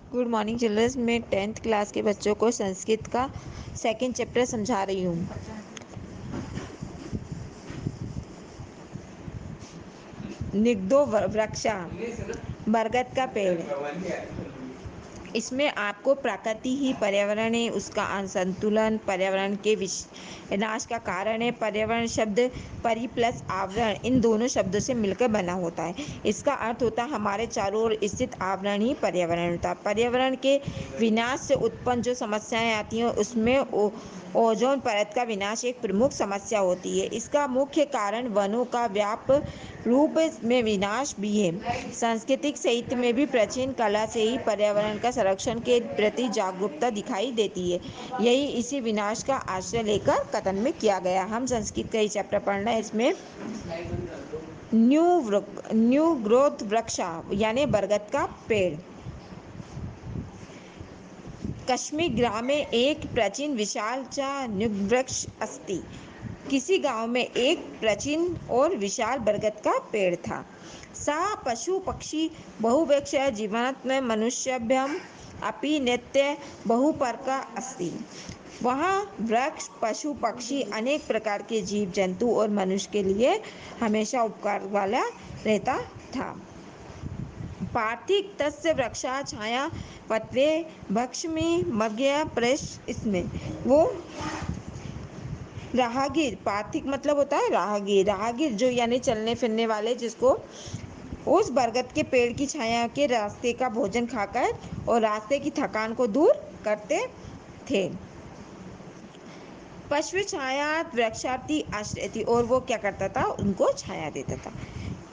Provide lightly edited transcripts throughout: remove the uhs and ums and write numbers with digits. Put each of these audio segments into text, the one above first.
Good morning children's. मैं 10th class के बच्चों को संस्कृत का सेकंड चैप्टर समझा रही हूँ। निग्धो वृक्षा, बरगद का पेड़। इसमें आपको प्रकृति ही पर्यावरण है, उसका असंतुलन पर्यावरण के विनाश का कारण है। पर्यावरण शब्द परि प्लस आवरण, इन दोनों शब्दों से मिलकर बना होता है। इसका अर्थ होता है हमारे चारों ओर स्थित आवरण ही पर्यावरण होता है। पर्यावरण के विनाश से उत्पन्न जो समस्याएं आती हैं उसमें ओजोन परत का विनाश एक प्रमुख समस्या होती है। इसका मुख्य कारण वनों का व्याप रूप में विनाश भी है। सांस्कृतिक साहित्य में भी प्राचीन कला से ही पर्यावरण का संरक्षण के प्रति जागरूकता दिखाई देती है। यही इसी विनाश का आश्रय लेकर कथन में किया गया। हम संस्कृत का ही चैप्टर पढ़ना है। इसमें न्यू ग्रोथ वृक्षा यानी बरगद का पेड़। कश्मीर ग्रामे एक प्राचीन विशाल चा न्युग्वृक्ष अस्ति। किसी गांव में एक प्राचीन और विशाल बरगद का पेड़ था। सा पशु पक्षी बहुवृक्ष जीवात्म मनुष्यभ्यम अपि नित्य बहुपर्का अस्ति। वहाँ वृक्ष पशु पक्षी अनेक प्रकार के जीव जंतु और मनुष्य के लिए हमेशा उपकार वाला रहता था। पार्थिक तस्य वृक्षा छाया पत्रे भक्ष्मी मग्या प्रेश। इसमें वो राहगीर, पार्थिक मतलब होता है राहगीर, राहगीर जो यानी चलने फिरने वाले, जिसको उस बरगद के पेड़ की छाया के रास्ते का भोजन खाकर और रास्ते की थकान को दूर करते थे। पशु छाया वृक्षार्थी आश्रयति, और वो क्या करता था, उनको छाया देता था।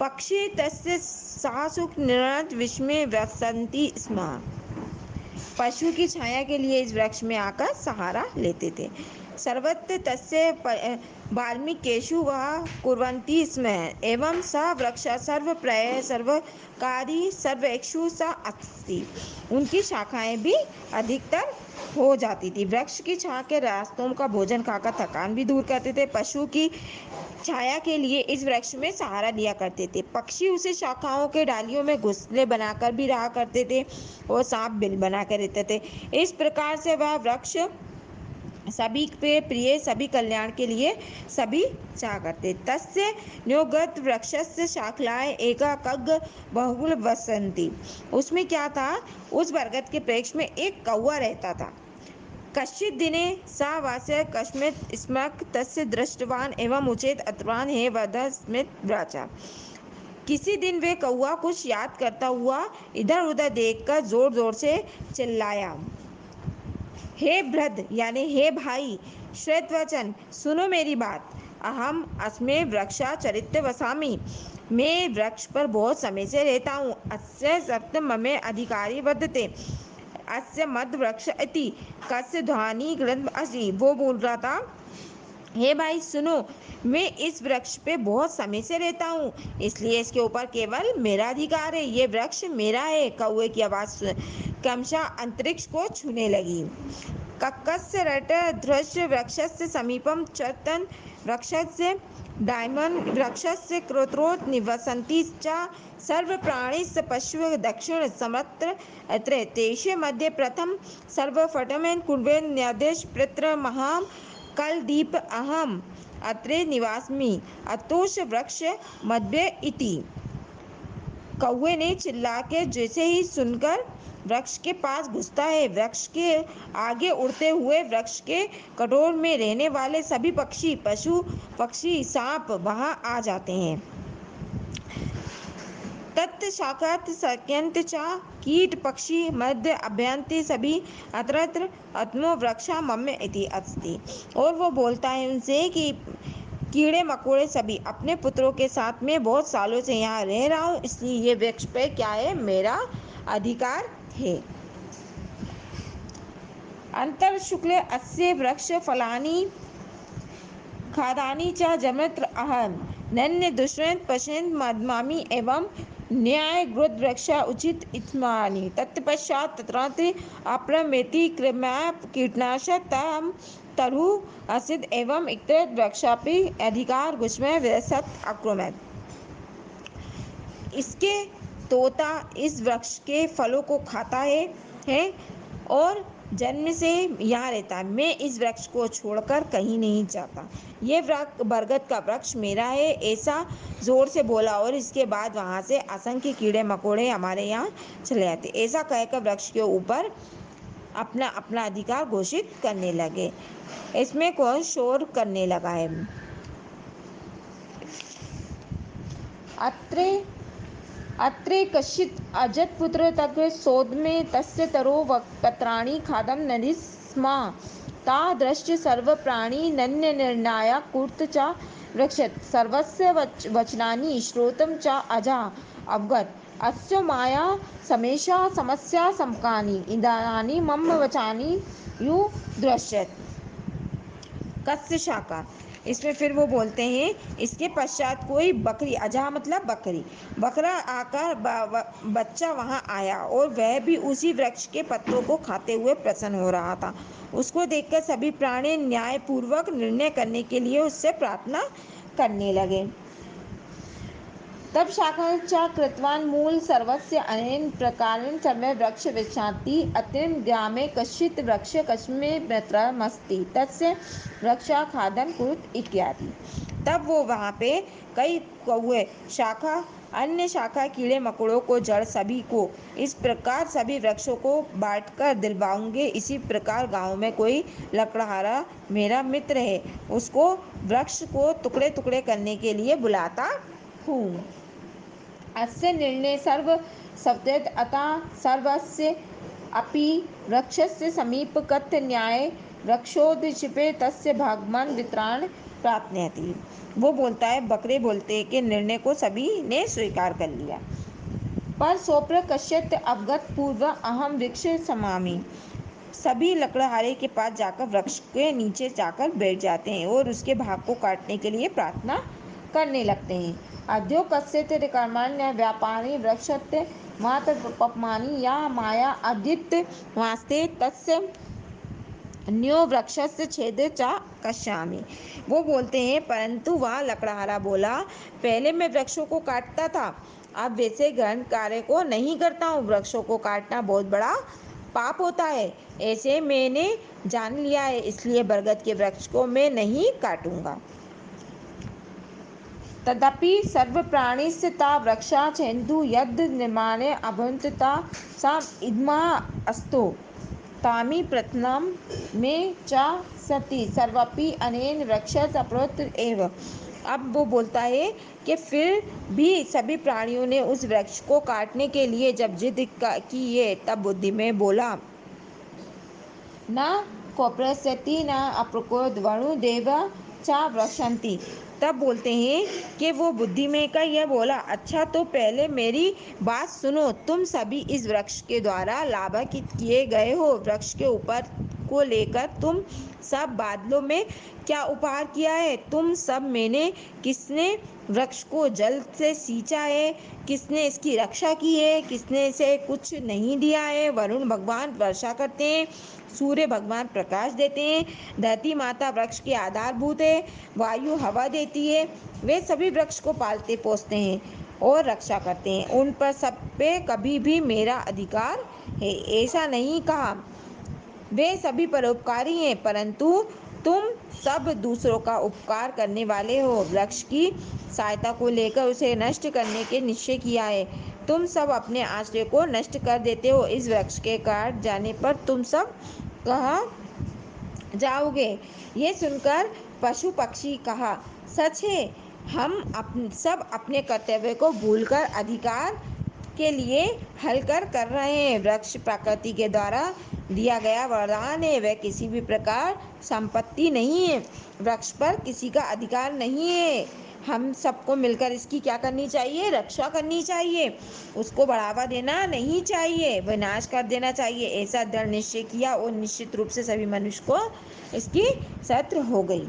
पक्षी तस्य सासुक निरंत विस्मय वसंती स्म। पशु की छाया के लिए इस वृक्ष में आकर सहारा लेते थे। सर्वत्र तस्य वाल्मीकेषु वह कुर्वन्ति स्म एवं स वृक्ष सर्वप्राय सर्वकारी सर्वेक्षु स अस्ति। उनकी शाखाएं भी अधिकतर हो जाती थी। वृक्ष की छाया के रास्तों का भोजन खाकर थकान भी दूर करते थे। पशु की छाया के लिए इस वृक्ष में सहारा लिया करते थे। पक्षी उसे शाखाओं के डालियों में घोंसले बनाकर भी रहा करते थे और सांप बिल बनाकर रहते थे। इस प्रकार से वह वृक्ष सभी पे प्रिय, सभी कल्याण के लिए सभी चाह करते। तस्य न्योगत वृक्षस्य शाखलाए एका कग बहुल वसंती। उसमें क्या था, उस बरगद के वृक्ष में एक कौवा रहता था। कश्चित् दिने सा वास्य कस्मित् स्मक तस्य दृष्टवान एवं उचेत अत्रवान हे वध स्मित व्राचा। किसी दिन वे कौवा कुछ याद करता हुआ इधर उधर देखकर जोर जोर से चिल्लाया, हे वृद्ध यानी हे भाई, श्वेत वचन सुनो मेरी बात। अहम अस्मे वृक्षा चरित्र वसामी। मैं वृक्ष पर बहुत समय से रहता हूँ। अस्य सप्त ममे अधिकारी बद्धते अस्य मद वृक्ष इति कस्य ध्वनि ग्रंथ असि। वो बोल रहा था, हे भाई सुनो, मैं इस वृक्ष पे बहुत समय से रहता हूँ, इसलिए इसके ऊपर केवल मेरा अधिकार है। ये वृक्ष मेरा है। कौवे की आवाज क्रमशः अंतरिक्ष को छूने लगी। कक्कस्य रट ध्रुश्य वृक्षस्य समीपम चतन वृक्षस्य डायमन वृक्षस्य क्रोत्रोत निवसन्ति च सर्व प्राणिस् पशु दक्षिण समत्र अत्र तेषे मध्ये प्रथम सर्वफटमेन कुर्वेन न्यादेश पितृ महा कलदीप अहम अत्रे निवासमी अतोष वृक्ष मध्य इति। कौवे ने चिल्ला के जैसे ही सुनकर वृक्ष के पास घुसता है। वृक्ष के आगे उड़ते हुए वृक्ष के कटोर में रहने वाले सभी पक्षी, पशु पक्षी, सांप वहां आ जाते हैं। तत्शाखात सक्यंत चा कीट पक्षी मध्य अभ्यंती सभी अत्रत्र आत्मो वृक्षा मम्य इति अस्ति। और वो बोलता है उनसे कि कीड़े मकोड़े सभी अपने पुत्रों के साथ में बहुत सालों से यहाँ रह रहा हूँ, इसलिए ये वृक्ष पे क्या है, मेरा अधिकार है। अंतर शुक्ल अस्य वृक्ष फलानि खादानी च जमत्र अहम नन्य दुष्यंत पश्यंत मदमामी एवं न्याय ग्रुद वृक्ष उचित इत्मानि। तत्पश्चात तत्राति अप्रमेति क्रमः कीटनाशक तम तरु असिद एवं इतर वृक्षापि अधिकार गुष्मय विरसत आक्रमण। इसके तोता इस वृक्ष के फलों को खाता है और जन्म से यहाँ रहता है। मैं इस वृक्ष को छोड़कर कहीं नहीं जाता। ये वृक्ष बरगद का वृक्ष मेरा है, ऐसा जोर से बोला और इसके बाद वहाँ से असंख्य कीड़े मकोड़े हमारे यहाँ चले आते। ऐसा कहकर वृक्ष के ऊपर अपना अपना अधिकार घोषित करने लगे। इसमें कौन शोर करने लगा है। अत्रे अत्रे कश्चित् अजत्पुत्र तत् सोदमे तस्य तरो पत्राणि खादं नदि स्म तादृश्य सर्वप्राणी नन्यनिर्णाया कुर्त च रक्षत सर्वस्य वचनानि श्रोतं च अजा अवगत अस्य माया समेषा समस्या समकानि इदानीं मम वचानि यु दृश्यत। कस्य शाखा। इसमें फिर वो बोलते हैं इसके पश्चात कोई बकरी, अजहा मतलब बकरी, बकरा आकर बच्चा वहाँ आया और वह भी उसी वृक्ष के पत्तों को खाते हुए प्रसन्न हो रहा था। उसको देखकर सभी प्राणी न्यायपूर्वक निर्णय करने के लिए उससे प्रार्थना करने लगे। तब शाखा च कृतवान् मूल सर्वस्य अनेन प्रकारेण सर्वे वृक्ष विशान्ति अत्रिम ग्रामे कश्चित् वृक्ष कस्मै मित्रमस्ति तस्य वृक्षा खादन कुरुत इत्यादि। तब वो वहाँ पे कई कौए, शाखा, अन्य शाखा, कीड़े मकोड़ों को, जड़ सभी को इस प्रकार सभी वृक्षों को बांटकर दिलवाऊंगे। इसी प्रकार गांव में कोई लकड़हारा मेरा मित्र है, उसको वृक्ष को टुकड़े टुकड़े करने के लिए बुलाता हूँ। अस्य निर्णय सर्व सप्तयत् अतः सर्वस्य अपि वृक्षस्य समीप कथ्य न्याय वृक्षोदशिपे तस्य भगवान वित्राण प्राप्नोति। वो बोलता है, बकरे बोलते हैं कि निर्णय को सभी ने स्वीकार कर लिया। पर सोप्र कश्चित् अवगत पूर्व अहम वृक्ष समामि। सभी लकड़हारे के पास जाकर वृक्ष के नीचे जाकर बैठ जाते हैं और उसके भाग को काटने के लिए प्रार्थना करने लगते हैं। अद्यो कस्यचित् कर्मण्य व्यापारी वृक्षस्य मात्र पपमानि या माया अद्यत वास्ते तस्य न्यो वृक्षस्य छेद च कश्यामि। वो बोलते हैं परंतु वह लकड़हारा बोला, पहले मैं वृक्षों को काटता था, अब वैसे गहन कार्य को नहीं करता हूँ। वृक्षों को काटना बहुत बड़ा पाप होता है, ऐसे मैंने जान लिया है, इसलिए बरगद के वृक्ष को मैं नहीं काटूंगा। तदपि सर्वप्राणिस्य ता वृक्षा छेन्दु यद् निर्माणे अभवन्ति सा इदमा अस्तु तामि प्रथमं मे च सति सर्वपि अनेन वृक्षस्य अपरोत एव। अब वो बोलता है कि फिर भी सभी प्राणियों ने उस वृक्ष को काटने के लिए जब जिद की है, तब बुद्धि में बोला, न कोप्रस्यति न अप्रकोद वरुदेव च वृक्षन्ति। तब बोलते हैं कि वो बुद्धि में का यह बोला, अच्छा तो पहले मेरी बात सुनो, तुम सभी इस वृक्ष के द्वारा लाभान्वित किए गए हो। वृक्ष के ऊपर को लेकर तुम सब बादलों में क्या उपहार किया है, तुम सब मैंने किसने वृक्ष को जल से सींचा है, किसने इसकी रक्षा की है, किसने इसे कुछ नहीं दिया है। वरुण भगवान वर्षा करते हैं, सूर्य भगवान प्रकाश देते हैं, धरती माता वृक्ष के आधारभूत है, वायु हवा देती है। वे सभी वृक्ष को पालते पोसते हैं और रक्षा करते हैं, उन पर सब पे कभी भी मेरा अधिकार है ऐसा नहीं कहा। वे सभी परोपकारी हैं, परंतु तुम सब दूसरों का उपकार करने वाले हो। वृक्ष की सहायता को लेकर उसे नष्ट करने के निश्चय किया है, तुम सब अपने आश्रय को नष्ट कर देते हो। इस वृक्ष के काट जाने पर तुम सब कहाँ जाओगे। ये सुनकर पशु पक्षी कहा, सच है, हम सब अपने कर्तव्य को भूलकर अधिकार के लिए हल कर रहे हैं। वृक्ष प्रकृति के द्वारा दिया गया वरदान है, वह किसी भी प्रकार संपत्ति नहीं है, वृक्ष पर किसी का अधिकार नहीं है। हम सबको मिलकर इसकी क्या करनी चाहिए, रक्षा करनी चाहिए, उसको बढ़ावा देना नहीं चाहिए, विनाश कर देना चाहिए। ऐसा दृढ़ निश्चय किया और निश्चित रूप से सभी मनुष्य को इसकी सत्र हो गई।